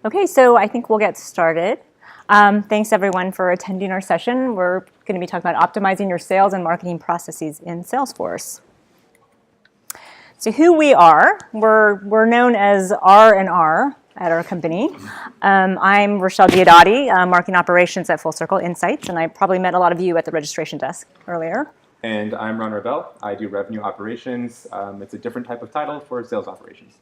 Okay, so I think we'll get started. Thanks everyone for attending our session. We're going to be talking about optimizing your sales and marketing processes in Salesforce. So who we are, we're known as R&R at our company. I'm Rochelle Diodati, Marketing Operations at Full Circle Insights, and I probably met a lot of you at the registration desk earlier. And I'm Ron Rebel. I do revenue operations. It's a different type of title for sales operations.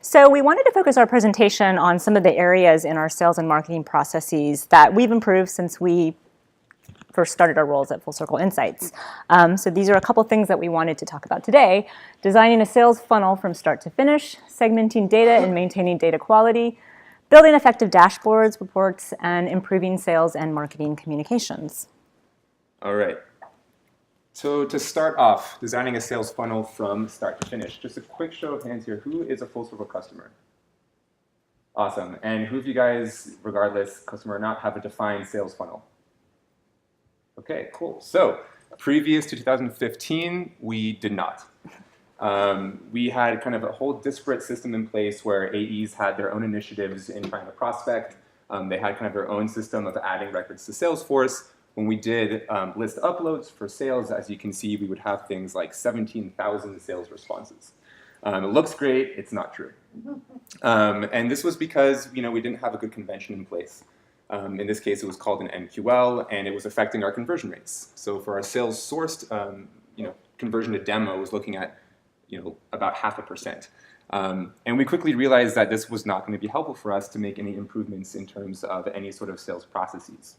So we wanted to focus our presentation on some of the areas in our sales and marketing processes that we've improved since we first started our roles at Full Circle Insights. So these are a couple things that we wanted to talk about today. Designing a sales funnel from start to finish, segmenting data and maintaining data quality, building effective dashboards, reports, and improving sales and marketing communications. All right. So to start off, designing a sales funnel from start to finish, just a quick show of hands here. Who is a Full Circle customer? Awesome. And who of you guys, regardless, customer or not, have a defined sales funnel? Okay, cool. So previous to 2015, we did not. We had kind of a whole disparate system in place where AEs had their own initiatives in trying to prospect. They had kind of their own system of adding records to Salesforce. When we did list uploads for sales, as you can see, we would have things like 17,000 sales responses. It looks great, it's not true. And this was because we didn't have a good convention in place. In this case, it was called an MQL, and it was affecting our conversion rates. So for our sales sourced conversion to demo was looking at about 0.5%. And we quickly realized that this was not going to be helpful for us to make any improvements in terms of any sort of sales processes.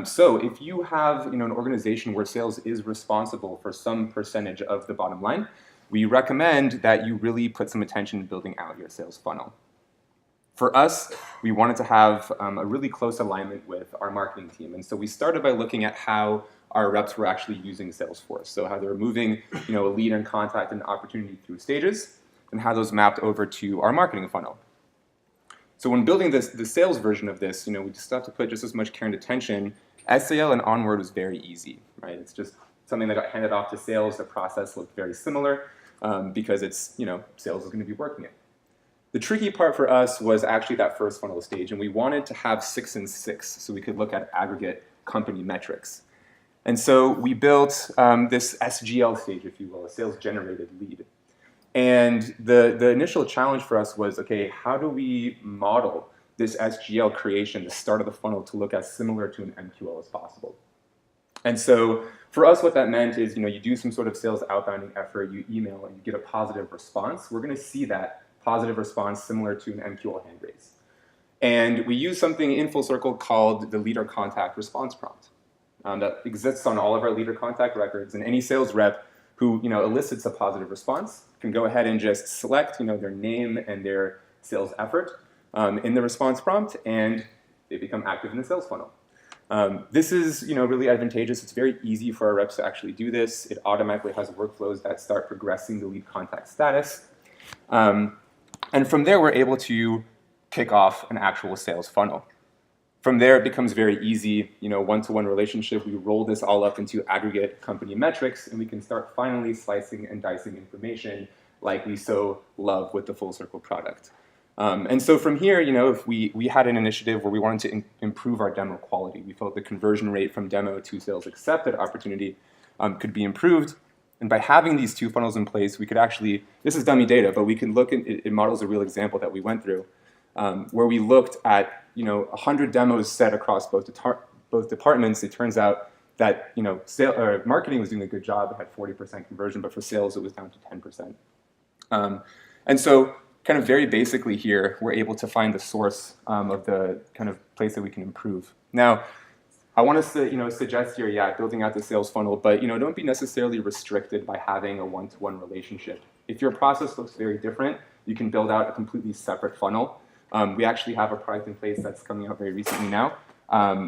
So if you have an organization where sales is responsible for some percentage of the bottom line, we recommend that you really put some attention to building out your sales funnel. For us, we wanted to have a really close alignment with our marketing team. And so we started by looking at how our reps were actually using Salesforce. So how they were moving a lead and contact and opportunity through stages, and how those mapped over to our marketing funnel. So when building the sales version of this, we just have to put just as much care and attention. SAL and onward was very easy, right? It's just something that got handed off to sales. The process looked very similar because it's, sales is going to be working it. The tricky part for us was actually that first funnel stage, and we wanted to have 6 and 6 so we could look at aggregate company metrics. And so we built this SGL stage, if you will, a sales generated lead. And the initial challenge for us was, okay, how do we model this SGL creation, the start of the funnel, to look as similar to an MQL as possible? And so for us, what that meant is, you do some sort of sales outbounding effort, you email, and you get a positive response. We're going to see that positive response similar to an MQL hand raise. And we use something in Full Circle called the leader contact response prompt that exists on all of our leader contact records, and any sales rep who elicits a positive response can go ahead and just select their name and their sales effort in the response prompt, and they become active in the sales funnel. This is really advantageous. It's very easy for our reps to actually do this. It automatically has workflows that start progressing the lead contact status. And from there, we're able to kick off an actual sales funnel. From there, it becomes very easy, one-to-one relationship. We roll this all up into aggregate company metrics, and we can start finally slicing and dicing information like we so love with the Full Circle product. And so from here, if we had an initiative where we wanted to improve our demo quality, we felt the conversion rate from demo to sales accepted opportunity could be improved. And by having these two funnels in place, we could actually, this is dummy data, but we can look at, it models a real example that we went through, where we looked at 100 demos set across both departments. It turns out that marketing was doing a good job. It had 40% conversion, but for sales, it was down to 10%. And so kind of very basically here, we're able to find the source of the kind of place that we can improve. Now, I want to suggest here, building out the sales funnel, but don't be necessarily restricted by having a one-to-one relationship. If your process looks very different, you can build out a completely separate funnel. We actually have a product in place that's coming out very recently now,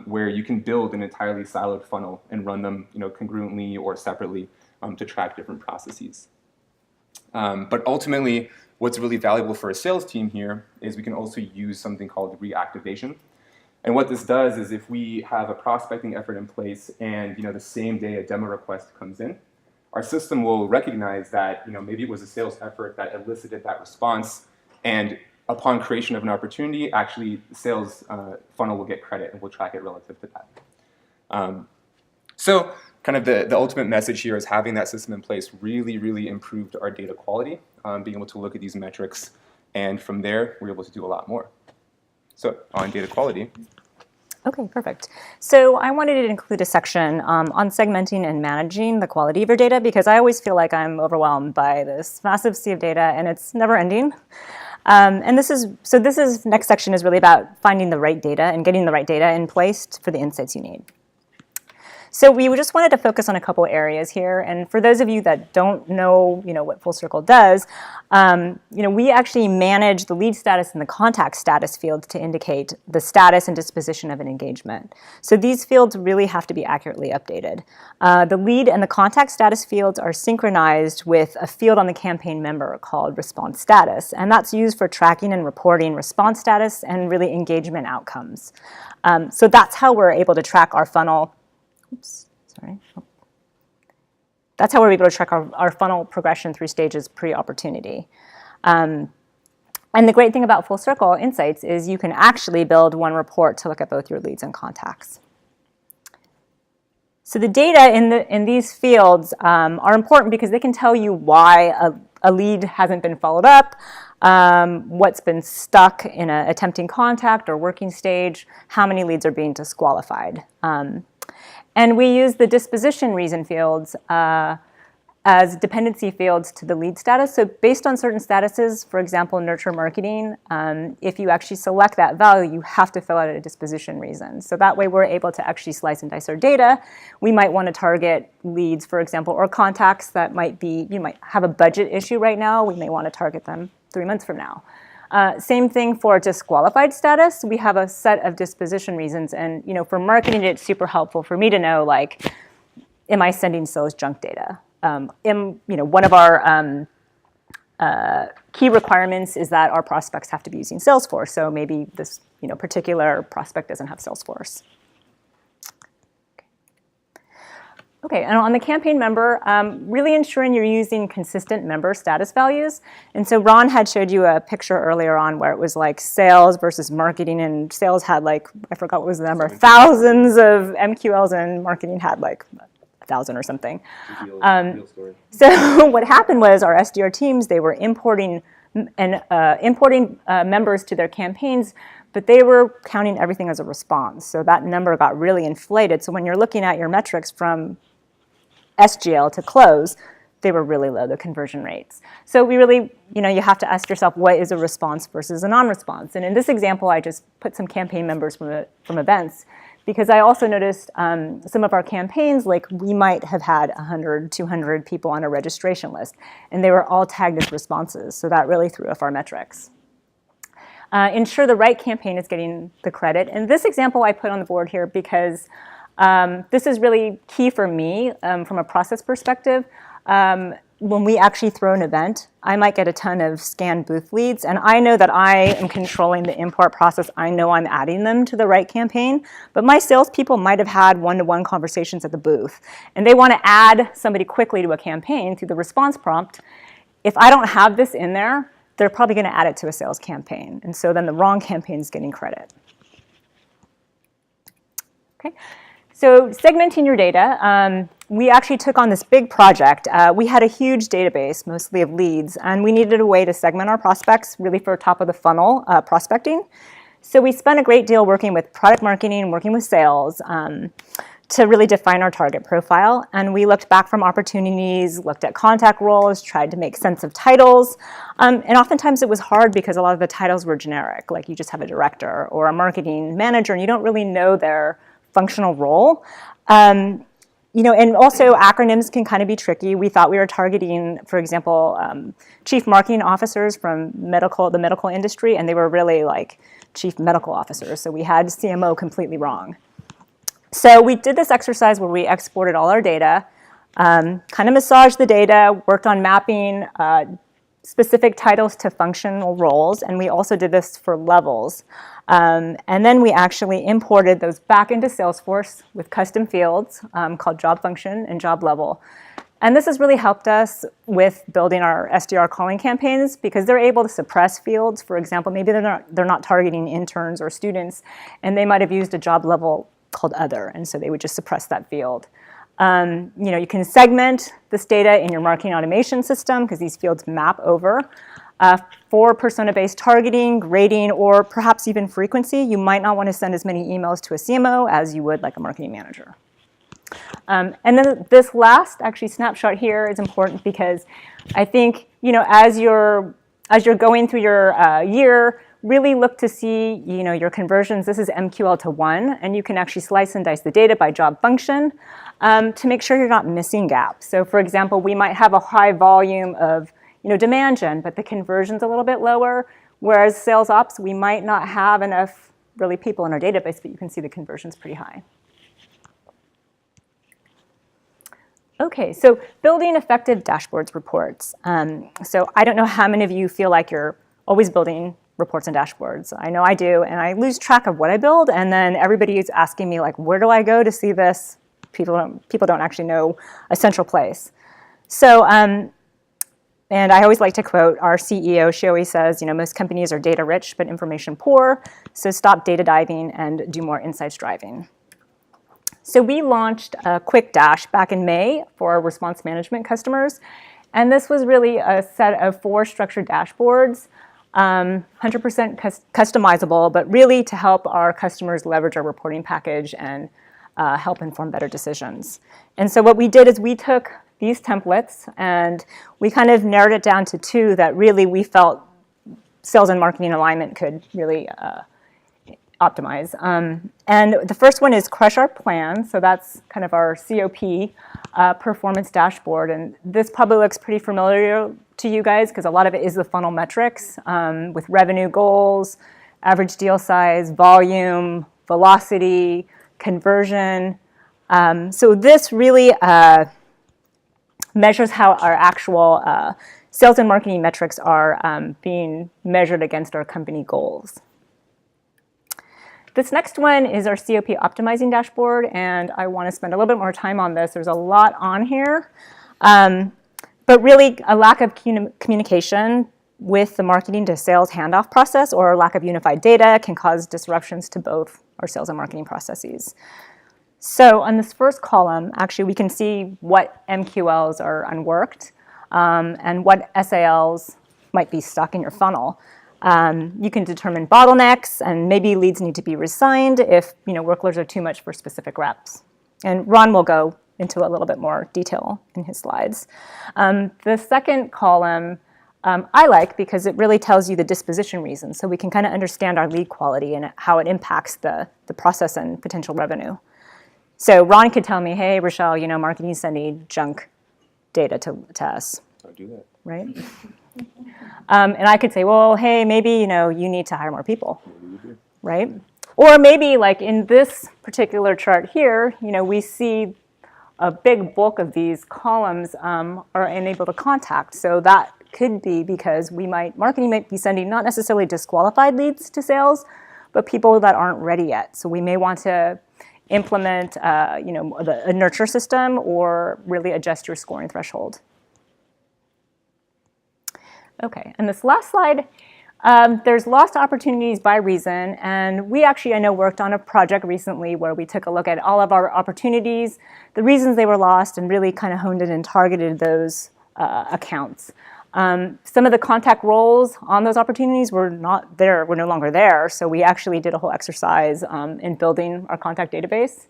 where you can build an entirely siloed funnel and run them congruently or separately to track different processes. But ultimately, what's really valuable for a sales team here is we can also use something called reactivation. And what this does is if we have a prospecting effort in place and the same day a demo request comes in, our system will recognize that maybe it was a sales effort that elicited that response, And upon creation of an opportunity, actually the sales funnel will get credit and we'll track it relative to that. So kind of the ultimate message here is having that system in place really, really improved our data quality, being able to look at these metrics, and from there, we're able to do a lot more. So on data quality. Okay, perfect. So I wanted to include a section on segmenting and managing the quality of your data, because I always feel like I'm overwhelmed by this massive sea of data and it's never ending. And this next section is really about finding the right data and getting the right data in place for the insights you need. So we just wanted to focus on a couple areas here, and for those of you that don't know, what Full Circle does, we actually manage the lead status and the contact status fields to indicate the status and disposition of an engagement. So these fields really have to be accurately updated. The lead and the contact status fields are synchronized with a field on the campaign member called response status, and that's used for tracking and reporting response status and really engagement outcomes. So that's how we're able to track our funnel. That's how we're able to track our funnel progression through stages pre-opportunity. And the great thing about Full Circle Insights is you can actually build one report to look at both your leads and contacts. So the data in these fields are important because they can tell you why a lead hasn't been followed up, what's been stuck in an attempting contact or working stage, how many leads are being disqualified. And we use the disposition reason fields as dependency fields to the lead status. So based on certain statuses, for example, nurture marketing, if you actually select that value, you have to fill out a disposition reason. So that way we're able to actually slice and dice our data. We might want to target leads, for example, or contacts that you might have a budget issue right now. We may want to target them 3 months from now. Same thing for disqualified status. We have a set of disposition reasons, and for marketing, it's super helpful for me to know, like, am I sending sales junk data? One of our key requirements is that our prospects have to be using Salesforce. So maybe this particular prospect doesn't have Salesforce. Okay, and on the campaign member, really ensuring you're using consistent member status values. And so Ron had showed you a picture earlier on where it was like sales versus marketing, and sales had like, I forgot what was the number, thousands of MQLs, and marketing had like 1,000 or something. So what happened was our SDR teams, they were importing members to their campaigns, but they were counting everything as a response. So that number got really inflated. So when you're looking at your metrics from SGL to close, they were really low, the conversion rates. So we really, you have to ask yourself, what is a response versus a non-response? And in this example, I just put some campaign members from events, because I also noticed some of our campaigns, like we might have had 100, 200 people on a registration list, and they were all tagged as responses. So that really threw off our metrics. Ensure the right campaign is getting the credit. And this example I put on the board here because this is really key for me from a process perspective. When we actually throw an event, I might get a ton of scanned booth leads, and I know that I am controlling the import process. I know I'm adding them to the right campaign, but my salespeople might have had one-to-one conversations at the booth, and they want to add somebody quickly to a campaign through the response prompt. If I don't have this in there, they're probably going to add it to a sales campaign, and so then the wrong campaign is getting credit. Okay. So segmenting your data, we actually took on this big project. We had a huge database, mostly of leads, and we needed a way to segment our prospects, really for top of the funnel prospecting. So we spent a great deal working with product marketing, working with sales, to really define our target profile. And we looked back from opportunities, looked at contact roles, tried to make sense of titles. And oftentimes it was hard because a lot of the titles were generic, like you just have a director or a marketing manager, and you don't really know their functional role. And also acronyms can kind of be tricky. We thought we were targeting, for example, chief marketing officers from the medical industry, and they were really like chief medical officers. So we had CMO completely wrong. So we did this exercise where we exported all our data, kind of massaged the data, worked on mapping specific titles to functional roles, and we also did this for levels. And then we actually imported those back into Salesforce with custom fields called job function and job level. And this has really helped us with building our SDR calling campaigns because they're able to suppress fields. For example, maybe they're not targeting interns or students, and they might have used a job level called other, and so they would just suppress that field. You can segment this data in your marketing automation system because these fields map over. For persona-based targeting, grading, or perhaps even frequency, you might not want to send as many emails to a CMO as you would like a marketing manager. And then this last actually snapshot here is important because I think as you're going through your year, really look to see your conversions. This is MQL to 1, and you can actually slice and dice the data by job function to make sure you're not missing gaps. So for example, we might have a high volume of demand gen, but the conversion's a little bit lower, whereas sales ops, we might not have enough really people in our database, but you can see the conversion's pretty high. Okay, so building effective dashboards reports. So I don't know how many of you feel like you're always building reports and dashboards. I know I do, and I lose track of what I build, and then everybody is asking me, like, where do I go to see this? People don't actually know a central place. So, and I always like to quote our CEO. She always says, most companies are data rich but information poor, so stop data diving and do more insights driving. So we launched a quick dash back in May for our response management customers, and this was really a set of 4 structured dashboards, 100% customizable, but really to help our customers leverage our reporting package and help inform better decisions. And so what we did is we took these templates and we kind of narrowed it down to 2 that really we felt sales and marketing alignment could really optimize. And the first one is Crush Our Plan. So that's kind of our COP performance dashboard. And this probably looks pretty familiar to you guys because a lot of it is the funnel metrics with revenue goals, average deal size, volume, velocity, conversion. So this really measures how our actual sales and marketing metrics are being measured against our company goals. This next one is our COP optimizing dashboard, and I want to spend a little bit more time on this. There's a lot on here, but really a lack of communication with the marketing to sales handoff process or a lack of unified data can cause disruptions to both our sales and marketing processes. So on this first column, actually, we can see what MQLs are unworked and what SALs might be stuck in your funnel. You can determine bottlenecks, and maybe leads need to be resigned if workloads are too much for specific reps. And Ron will go into a little bit more detail in his slides. The second column I like because it really tells you the disposition reasons, so we can kind of understand our lead quality and how it impacts the process and potential revenue. So Ron could tell me, hey, Rochelle, marketing is sending junk data to us. Don't do that. Right? And I could say, well, hey, maybe, you need to hire more people, right? Or maybe like in this particular chart here, we see a big bulk of these columns are unable to contact. So that could be because marketing might be sending not necessarily disqualified leads to sales, but people that aren't ready yet. So we may want to implement, a nurture system or really adjust your scoring threshold. Okay, and this last slide, there's lost opportunities by reason, and we actually, I know, worked on a project recently where we took a look at all of our opportunities, the reasons they were lost, and really kind of honed in and targeted those accounts. Some of the contact roles on those opportunities were no longer there, so we actually did a whole exercise in building our contact database.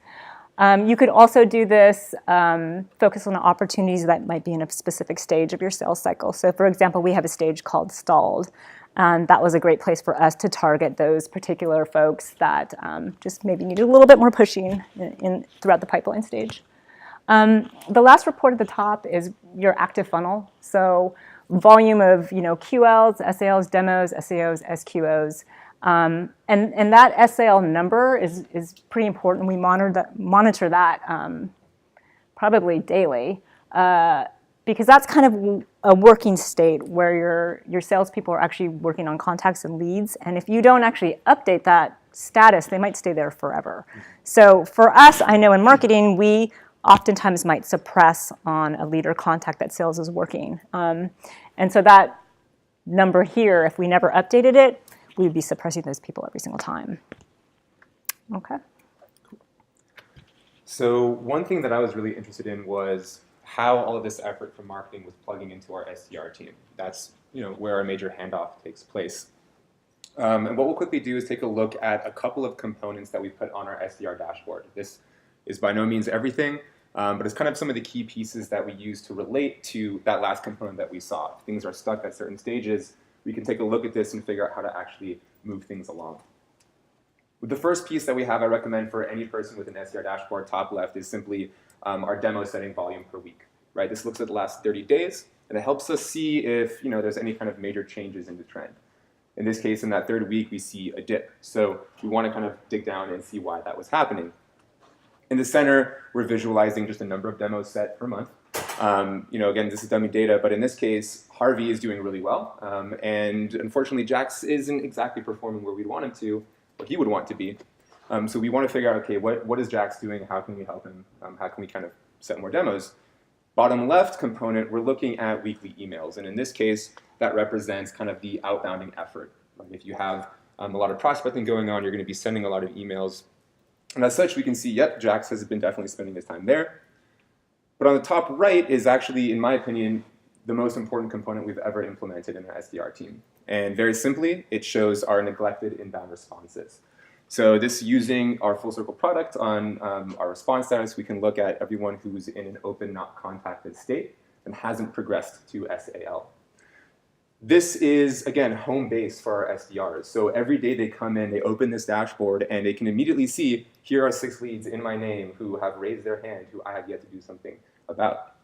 You could also do this, focus on opportunities that might be in a specific stage of your sales cycle. So for example, we have a stage called stalled, and that was a great place for us to target those particular folks that just maybe needed a little bit more pushing throughout the pipeline stage. The last report at the top is your active funnel. So volume of QLs, SALs, demos, SAOs, SQOs. And that SAL number is pretty important. We monitor that probably daily because that's kind of a working state where your salespeople are actually working on contacts and leads. And if you don't actually update that status, they might stay there forever. So for us, I know in marketing, we oftentimes might suppress on a lead or contact that sales is working. And so that number here, if we never updated it, we would be suppressing those people every single time. Okay. So one thing that I was really interested in was how all of this effort from marketing was plugging into our SDR team. That's where our major handoff takes place. And what we'll quickly do is take a look at a couple of components that we put on our SDR dashboard. This is by no means everything, but it's kind of some of the key pieces that we use to relate to that last component that we saw. If things are stuck at certain stages, we can take a look at this and figure out how to actually move things along. The first piece that we have, I recommend for any person with an SDR dashboard, top left, is simply our demo setting volume per week. Right? This looks at the last 30 days, and it helps us see if there's any kind of major changes in the trend. In this case, in that third week, we see a dip. So we want to kind of dig down and see why that was happening. In the center, we're visualizing just a number of demos set per month. Again, this is dummy data, but in this case, Harvey is doing really well. And unfortunately, Jax isn't exactly performing where we'd want him to, what he would want to be. So we want to figure out, okay, what is Jax doing? How can we help him? How can we kind of set more demos? Bottom left component, we're looking at weekly emails. And in this case, that represents kind of the outbounding effort. Like if you have a lot of prospecting going on, you're going to be sending a lot of emails. And as such, we can see, yep, Jax has been definitely spending his time there. But on the top right is actually, in my opinion, the most important component we've ever implemented in our SDR team. And very simply, it shows our neglected inbound responses. So this, using our full circle product on our response status, we can look at everyone who's in an open, not contacted state and hasn't progressed to SAL. This is, again, home base for our SDRs. So every day they come in, they open this dashboard, and they can immediately see, here are 6 leads in my name who have raised their hand, who I have yet to do something about.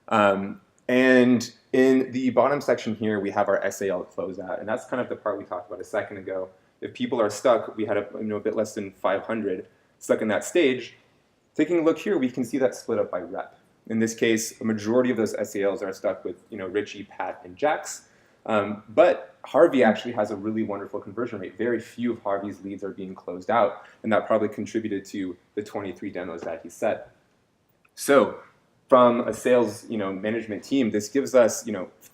And in the bottom section here, we have our SAL closeout, and that's kind of the part we talked about a second ago. If people are stuck, we had a bit less than 500 stuck in that stage. Taking a look here, we can see that split up by rep. In this case, a majority of those SALs are stuck with Richie, Pat, and Jax. But Harvey actually has a really wonderful conversion rate. Very few of Harvey's leads are being closed out, and that probably contributed to the 23 demos that he set. So from a sales management team, this gives us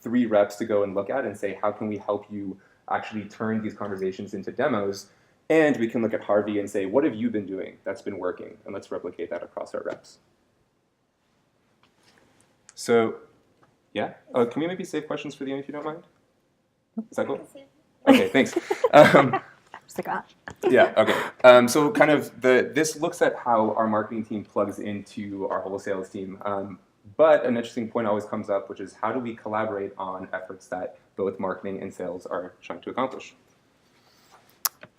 3 reps to go and look at and say, how can we help you actually turn these conversations into demos? And we can look at Harvey and say, what have you been doing that's been working? And let's replicate that across our reps. So, yeah. Can we maybe save questions for the end if you don't mind? Is that cool? Okay, thanks. Yeah, okay. So kind of this looks at how our marketing team plugs into our whole sales team. But an interesting point always comes up, which is how do we collaborate on efforts that both marketing and sales are trying to accomplish?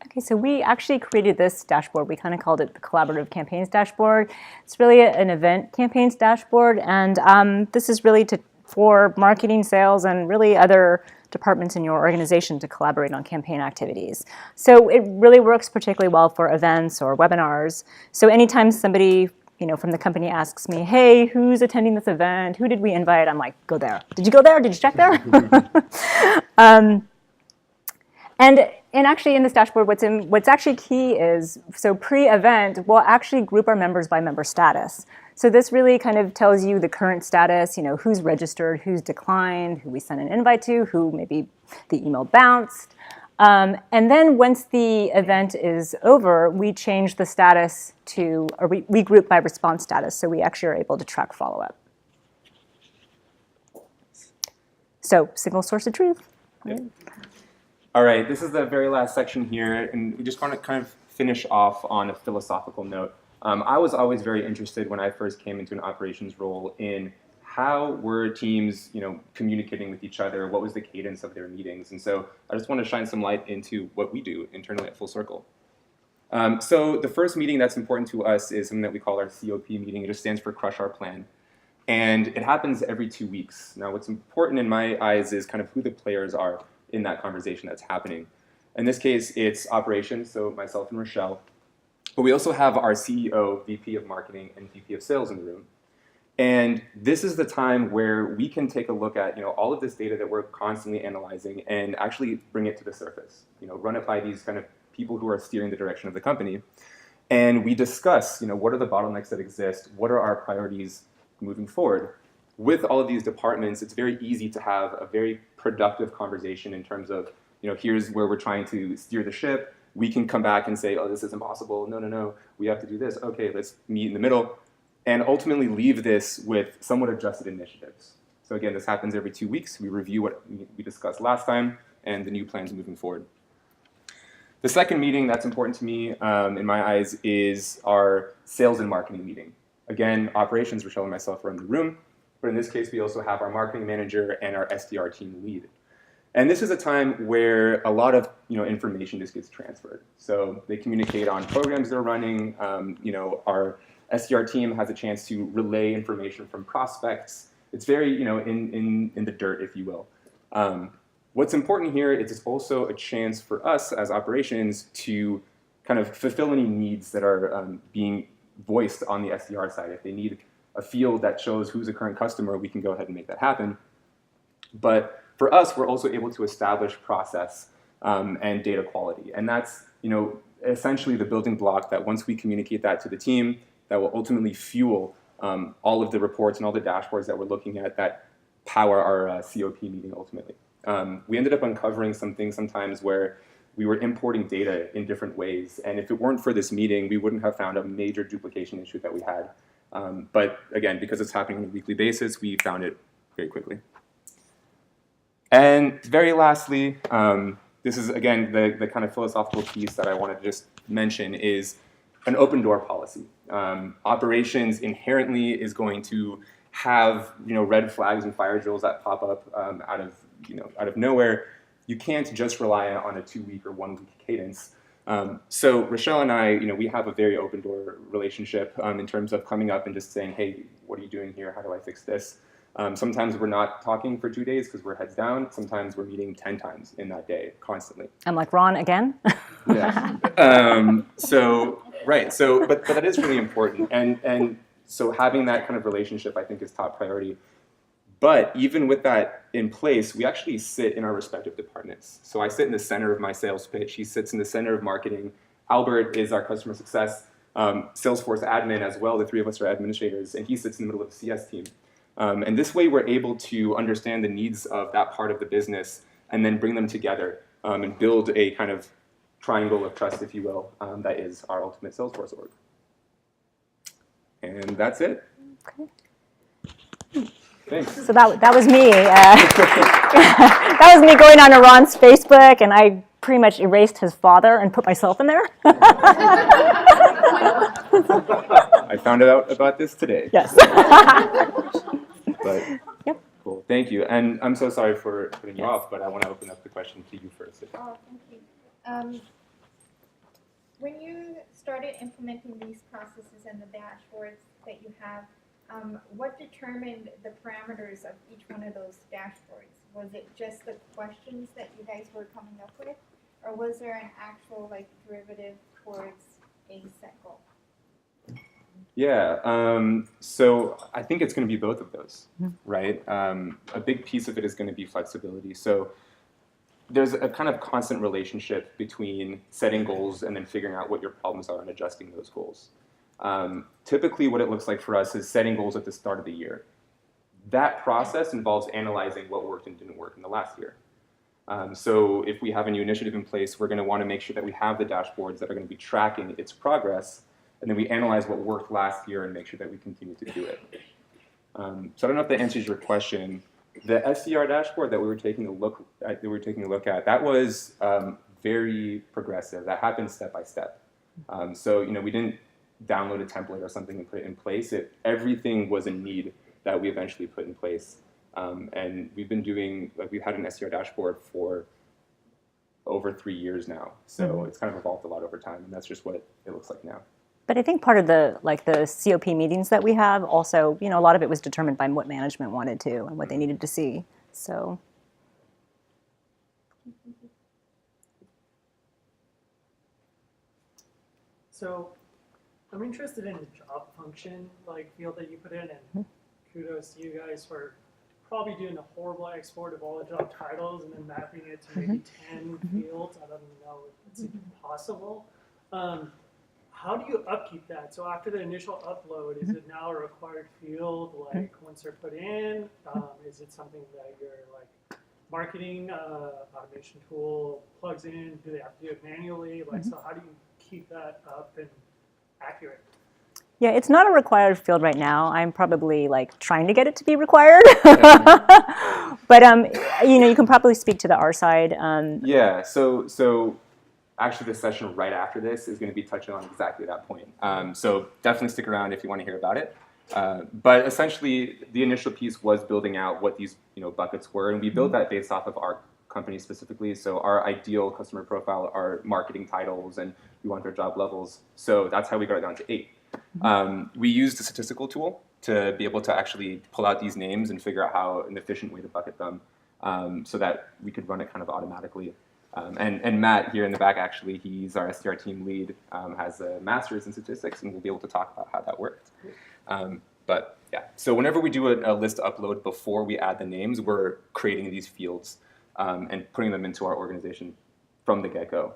Okay, so we actually created this dashboard. We kind of called it the Collaborative Campaigns Dashboard. It's really an event campaigns dashboard, and this is really for marketing, sales, and really other departments in your organization to collaborate on campaign activities. So it really works particularly well for events or webinars. So anytime somebody from the company asks me, hey, who's attending this event? Who did we invite? I'm like, go there. Did you go there? Did you check there? And actually in this dashboard, what's actually key is, so pre-event, we'll actually group our members by member status. So this really kind of tells you the current status, who's registered, who's declined, who we sent an invite to, who maybe the email bounced. And then once the event is over, we change the status or we group by response status, so we actually are able to track follow-up. So single source of truth. Yep. All right, this is the very last section here, and we just want to kind of finish off on a philosophical note. I was always very interested when I first came into an operations role in how were teams, communicating with each other, what was the cadence of their meetings, and so I just want to shine some light into what we do internally at Full Circle. So the first meeting that's important to us is something that we call our COP meeting. It just stands for Crush Our Plan. And it happens every 2 weeks. Now, what's important in my eyes is kind of who the players are in that conversation that's happening. In this case, it's operations, so myself and Rochelle. But we also have our CEO, VP of Marketing, and VP of Sales in the room. And this is the time where we can take a look at all of this data that we're constantly analyzing and actually bring it to the surface. Run it by these kind of people who are steering the direction of the company. And we discuss, what are the bottlenecks that exist? What are our priorities moving forward? With all of these departments, it's very easy to have a very productive conversation in terms of, here's where we're trying to steer the ship. We can come back and say, oh, this is impossible. No, no, no, we have to do this. Okay, let's meet in the middle. And ultimately leave this with somewhat adjusted initiatives. So again, this happens every 2 weeks. We review what we discussed last time and the new plans moving forward. The second meeting that's important to me, in my eyes, is our sales and marketing meeting. Again, operations, Rochelle and myself are in the room, but in this case, we also have our marketing manager and our SDR team lead. And this is a time where a lot of information just gets transferred. So they communicate on programs they're running. Our SDR team has a chance to relay information from prospects. It's very in the dirt, if you will. What's important here is it's also a chance for us as operations to kind of fulfill any needs that are being voiced on the SDR side. If they need a field that shows who's a current customer, we can go ahead and make that happen. But for us, we're also able to establish process and data quality. And that's essentially the building block that once we communicate that to the team, that will ultimately fuel all of the reports and all the dashboards that we're looking at that power our COP meeting ultimately. We ended up uncovering some things sometimes where we were importing data in different ways. And if it weren't for this meeting, we wouldn't have found a major duplication issue that we had. But again, because it's happening on a weekly basis, we found it very quickly. And very lastly, this is, again, the kind of philosophical piece that I want to just mention is an open door policy. Operations inherently is going to have red flags and fire drills that pop up out of nowhere. You can't just rely on a 2-week or 1-week cadence. So Rochelle and I, we have a very open door relationship in terms of coming up and just saying, hey, what are you doing here? How do I fix this? Sometimes we're not talking for 2 days because we're heads down. Sometimes we're meeting 10 times in that day, constantly. I'm like, Ron, again? Yeah. But that is really important. And so having that kind of relationship, I think, is top priority. But even with that in place, we actually sit in our respective departments. So I sit in the center of my sales pitch. He sits in the center of marketing. Albert is our customer success Salesforce admin as well. The three of us are administrators, and he sits in the middle of the CS team. And this way, we're able to understand the needs of that part of the business and then bring them together and build a kind of triangle of trust, if you will, that is our ultimate Salesforce org. And that's it. Okay. Thanks. So that was me. That was me going on to Ron's Facebook, and I pretty much erased his father and put myself in there. I found out about this today. Yes. But yep. Cool. Thank you. And I'm so sorry for putting you off, but I want to open up the question to you first. Oh, thank you. When you started implementing these processes and the dashboards that you have, what determined the parameters of each one of those dashboards? Was it just the questions that you guys were coming up with, or was there an actual derivative towards a set goal? Yeah, so I think it's going to be both of those, right? A big piece of it is going to be flexibility. So there's a kind of constant relationship between setting goals and then figuring out what your problems are and adjusting those goals. Typically what it looks like for us is setting goals at the start of the year. That process involves analyzing what worked and didn't work in the last year. So if we have a new initiative in place, we're going to want to make sure that we have the dashboards that are going to be tracking its progress, and then we analyze what worked last year and make sure that we continue to do it. So I don't know if that answers your question. The SDR dashboard that we were taking a look at, that was very progressive. That happened step by step. So we didn't download a template or something and put it in place. Everything was a need that we eventually put in place. And we've been doing, we've had an SDR dashboard for over 3 years now. So it's kind of evolved a lot over time, and that's just what it looks like now. But I think part of the COP meetings that we have also, a lot of it was determined by what management wanted to and what they needed to see. So. So I'm interested in the job function field that you put in, and kudos to you guys for probably doing a horrible export of all the job titles and then mapping it to maybe 10 fields. I don't even know if it's even possible. how do you upkeep that? So after the initial upload, is it now a required field, like once they're put in? Is it something that your like marketing automation tool plugs in? Do they have to do it manually? Like, so how do you keep that up and accurate? Yeah, it's not a required field right now. I'm probably like trying to get it to be required. But you can probably speak to the R side. Yeah. So actually, the session right after this is going to be touching on exactly that point. So definitely stick around if you want to hear about it. But essentially, the initial piece was building out what these buckets were, and we built that based off of our company specifically. So our ideal customer profile are marketing titles, and we want their job levels. So that's how we got it down to 8. We used a statistical tool to be able to actually pull out these names and figure out how an efficient way to bucket them, so that we could run it kind of automatically. And Matt here in the back, actually, he's our SDR team lead, has a master's in statistics, and we'll be able to talk about how that worked. But yeah, so whenever we do a list upload before we add the names, we're creating these fields and putting them into our organization from the get-go.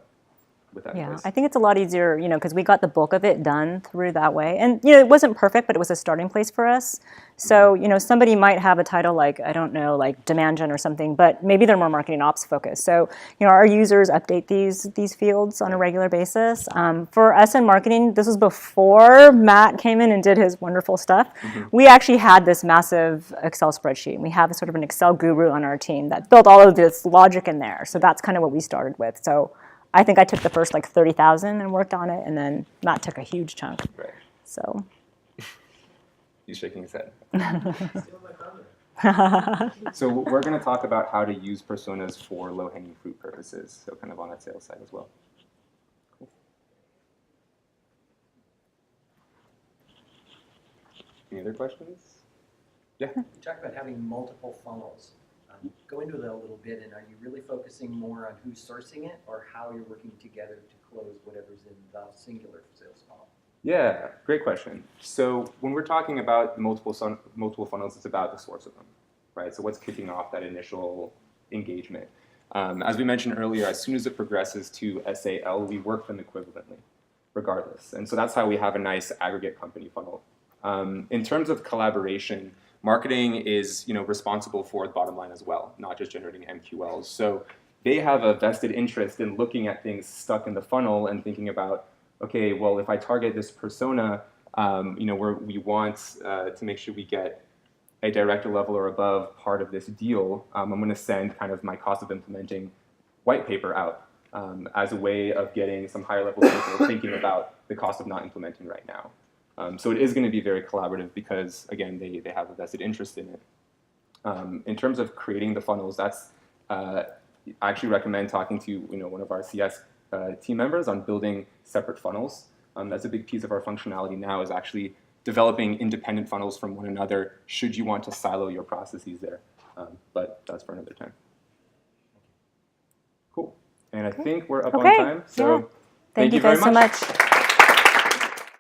Yeah, I think it's a lot easier, because we got the bulk of it done through that way. And, it wasn't perfect, but it was a starting place for us. So, somebody might have a title like, I don't know, like demand gen or something, but maybe they're more marketing ops focused. So, our users update these fields on a regular basis. For us in marketing, this was before Matt came in and did his wonderful stuff. We actually had this massive Excel spreadsheet. We have sort of an Excel guru on our team that built all of this logic in there. So that's kind of what we started with. So I think I took the first like 30,000 and worked on it, and then Matt took a huge chunk. Right. So. He's shaking his head. So we're going to talk about how to use personas for low-hanging fruit purposes, so kind of on that sales side as well. Cool. Any other questions? Yeah. You talked about having multiple funnels. Go into that a little bit, and are you really focusing more on who's sourcing it or how you're working together to close whatever's in the singular sales funnel? Yeah, great question. So when we're talking about multiple funnels, it's about the source of them, right? So what's kicking off that initial engagement? As we mentioned earlier, as soon as it progresses to SAL, we work them equivalently, regardless. And so that's how we have a nice aggregate company funnel. In terms of collaboration, marketing is responsible for the bottom line as well, not just generating MQLs. So they have a vested interest in looking at things stuck in the funnel and thinking about, okay, well, if I target this persona, we want to make sure we get a director level or above part of this deal. I'm going to send kind of my cost of implementing white paper out as a way of getting some higher level people thinking about the cost of not implementing right now. So it is going to be very collaborative because, again, they have a vested interest in it. In terms of creating the funnels, that's I actually recommend talking to one of our CS team members on building separate funnels. That's a big piece of our functionality now, is actually developing independent funnels from one another should you want to silo your processes there. But that's for another time. Cool. And I think we're up on time. So Thank you guys so much.